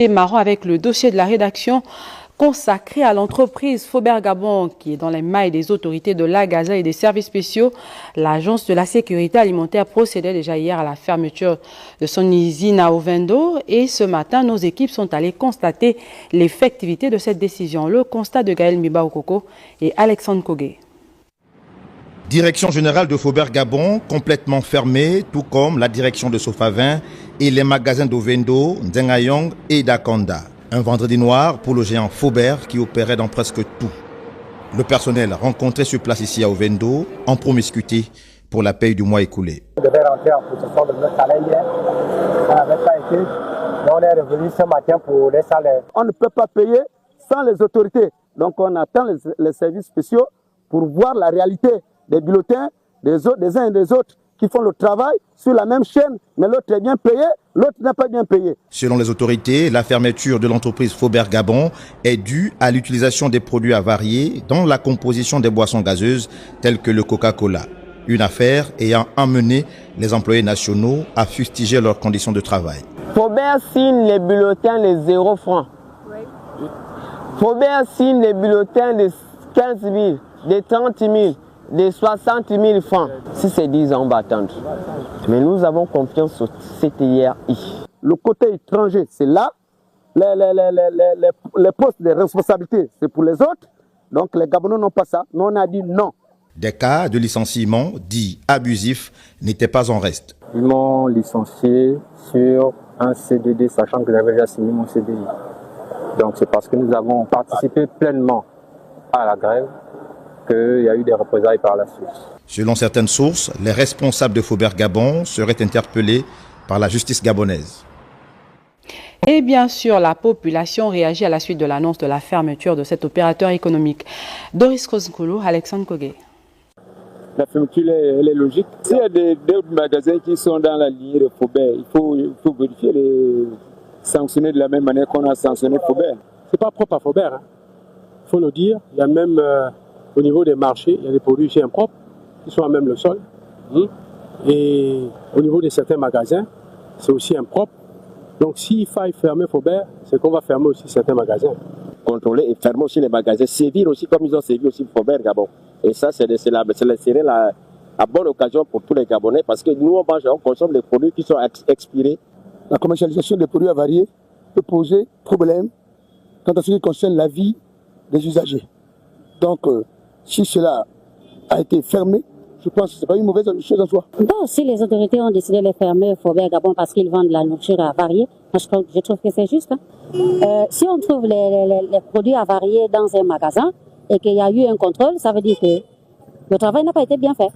Démarrons avec le dossier de la rédaction consacré à l'entreprise Faubert Gabon qui est dans les mailles des autorités de l'Agaza et des services spéciaux. L'agence de la sécurité alimentaire procédait déjà hier à la fermeture de son usine à Ovendo et ce matin, nos équipes sont allées constater l'effectivité de cette décision. Le constat de Gaël Mibaokoko et Alexandre Kogé. Direction générale de Faubert Gabon complètement fermée, tout comme la direction de Sofavin et les magasins d'Ovendo, Ndengayong et d'Akonda. Un vendredi noir pour le géant Faubert qui opérait dans presque tout. Le personnel rencontré sur place ici à Ovendo en promiscuité pour la paye du mois écoulé. On devait rentrer en possession de notre salaire hier. Ça n'avait pas été. Donc on est revenu ce matin pour les salaires. On ne peut pas payer sans les autorités. Donc on attend les services spéciaux pour voir la réalité des bulletins des uns et des autres qui font le travail sur la même chaîne, mais l'autre est bien payé, l'autre n'est pas bien payé. Selon les autorités, la fermeture de l'entreprise Faubert Gabon est due à l'utilisation des produits avariés dans la composition des boissons gazeuses telles que le Coca-Cola. Une affaire ayant amené les employés nationaux à fustiger leurs conditions de travail. Faubert signe les bulletins de 0 francs. Faubert signe les bulletins de 15 000, de 30 000. De 60 000 francs. Si c'est 10 ans, on va attendre. Mais nous avons confiance sur cette IRI. Le côté étranger, c'est là. Les postes de responsabilité, c'est pour les autres. Donc les Gabonais n'ont pas ça. Nous, on a dit non. Des cas de licenciement dits abusifs n'étaient pas en reste. Ils m'ont licencié sur un CDD, sachant que j'avais déjà signé mon CDI. Donc c'est parce que nous avons participé pleinement à la grève qu'il y a eu des représailles par la suite. Selon certaines sources, les responsables de Faubert Gabon seraient interpellés par la justice gabonaise. Et bien sûr, la population réagit à la suite de l'annonce de la fermeture de cet opérateur économique. Doris Koznkolo, Alexandre Kogé. La fermeture, elle est logique. S'il y a des magasins qui sont dans la lignée de Faubert, il faut vérifier les sanctionner de la même manière qu'on a sanctionné Faubert. Ce n'est pas propre à Faubert. Il faut le dire. Il y a même... au niveau des marchés, il y a des produits qui sont impropres, qui sont à même le sol. Et au niveau de certains magasins, c'est aussi impropre. Donc s'il faille fermer Faubert, c'est qu'on va fermer aussi certains magasins. Contrôler et fermer aussi les magasins, sévir aussi comme ils ont sévi aussi Faubert Gabon. Et ça, c'est la bonne occasion pour tous les Gabonais parce que nous, on consomme des produits qui sont expirés. La commercialisation des produits avariés peut poser problème quant à ce qui concerne la vie des usagers. Donc, si cela a été fermé, je pense que ce n'est pas une mauvaise chose en soi. Bon, si les autorités ont décidé de les fermer Faubert Gabon parce qu'ils vendent de la nourriture avariée, je trouve que c'est juste. Si on trouve les produits avariés dans un magasin et qu'il y a eu un contrôle, ça veut dire que le travail n'a pas été bien fait.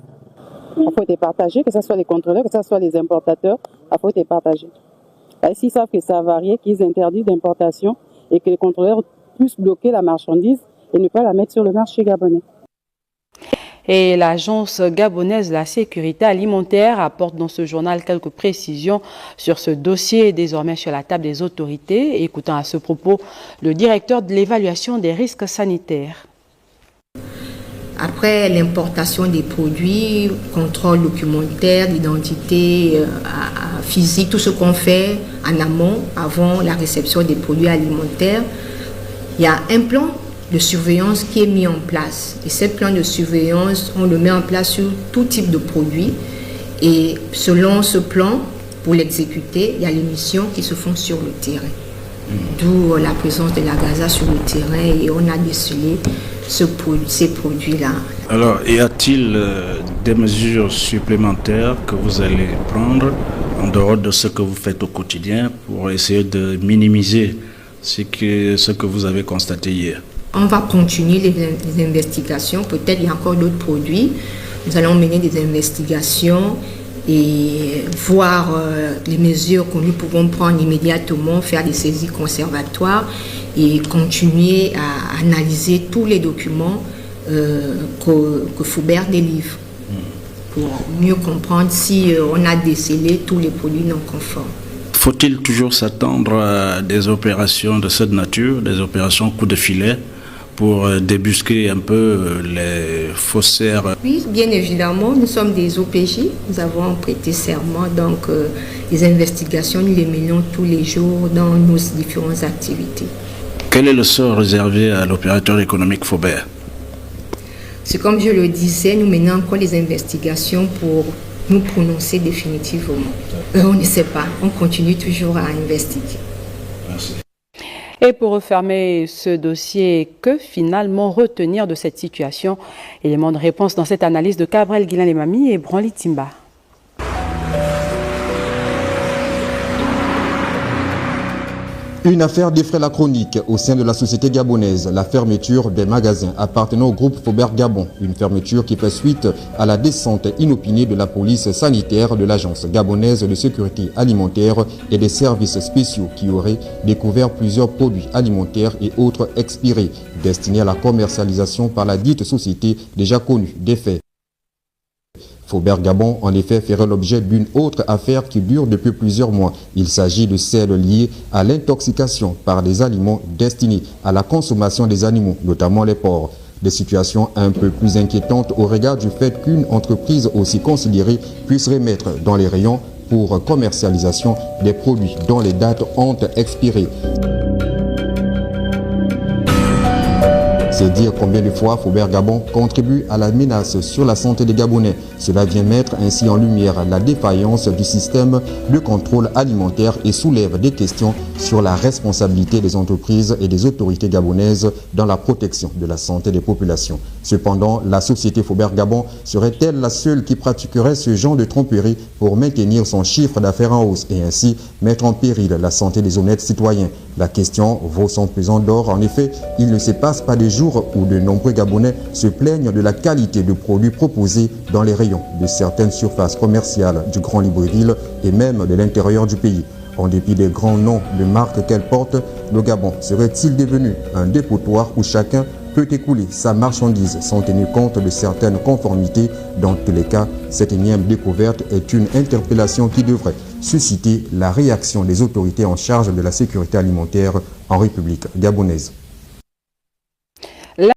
Il faut être partagé, que ce soit les contrôleurs, que ce soit les importateurs, il faut être partagé. S'ils savent que c'est avarié, qu'ils interdisent l'importation et que les contrôleurs puissent bloquer la marchandise et ne pas la mettre sur le marché gabonais. Et l'agence gabonaise de la sécurité alimentaire apporte dans ce journal quelques précisions sur ce dossier désormais sur la table des autorités. Écoutons à ce propos le directeur de l'évaluation des risques sanitaires. Après l'importation des produits, contrôle documentaire, d'identité physique, tout ce qu'on fait en amont, avant la réception des produits alimentaires, il y a un plan de surveillance qui est mis en place. Et ce plan de surveillance, on le met en place sur tout type de produits. Et selon ce plan, pour l'exécuter, il y a les missions qui se font sur le terrain. D'où la présence de l'Agaza sur le terrain et on a décelé ces produits-là. Alors, y a-t-il des mesures supplémentaires que vous allez prendre en dehors de ce que vous faites au quotidien pour essayer de minimiser ce que vous avez constaté hier? On va continuer les investigations. Peut-être il y a encore d'autres produits. Nous allons mener des investigations et voir les mesures que nous pouvons prendre immédiatement, faire des saisies conservatoires et continuer à analyser tous les documents que Faubert délivre pour mieux comprendre si on a décelé tous les produits non conformes. Faut-il toujours s'attendre à des opérations de cette nature, des opérations coup de filet, pour débusquer un peu les faussaires? Oui, bien évidemment, nous sommes des OPJ, nous avons prêté serment, donc les investigations, nous les menons tous les jours dans nos différentes activités. Quel est le sort réservé à l'opérateur économique Faubert? C'est comme je le disais, nous menons encore les investigations pour nous prononcer définitivement. On ne sait pas, on continue toujours à investiguer. Merci. Et pour refermer ce dossier, que finalement retenir de cette situation? Élément de réponse dans cette analyse de Cabrel Guilain-Lemami et Branly Timba. Une affaire défraie la chronique au sein de la société gabonaise, la fermeture des magasins appartenant au groupe Faubert Gabon. Une fermeture qui fait suite à la descente inopinée de la police sanitaire de l'agence gabonaise de sécurité alimentaire et des services spéciaux qui auraient découvert plusieurs produits alimentaires et autres expirés, destinés à la commercialisation par la dite société déjà connue des faits. Faubert Gabon, en effet, ferait l'objet d'une autre affaire qui dure depuis plusieurs mois. Il s'agit de celle liée à l'intoxication par des aliments destinés à la consommation des animaux, notamment les porcs. Des situations un peu plus inquiétantes au regard du fait qu'une entreprise aussi considérée puisse remettre dans les rayons pour commercialisation des produits dont les dates ont expiré. C'est dire combien de fois Faubert Gabon contribue à la menace sur la santé des Gabonais. Cela vient mettre ainsi en lumière la défaillance du système de contrôle alimentaire et soulève des questions sur la responsabilité des entreprises et des autorités gabonaises dans la protection de la santé des populations. Cependant, la société Faubert Gabon serait-elle la seule qui pratiquerait ce genre de tromperie pour maintenir son chiffre d'affaires en hausse et ainsi mettre en péril la santé des honnêtes citoyens? La question vaut son pesant d'or. En effet, il ne se passe pas des jours où de nombreux Gabonais se plaignent de la qualité de produits proposés dans les rayons de certaines surfaces commerciales du Grand Libreville et même de l'intérieur du pays. En dépit des grands noms de marques qu'elle porte, le Gabon serait-il devenu un dépotoir où chacun peut écouler sa marchandise sans tenir compte de certaines conformités? Dans tous les cas, cette énième découverte est une interpellation qui devrait susciter la réaction des autorités en charge de la sécurité alimentaire en République gabonaise.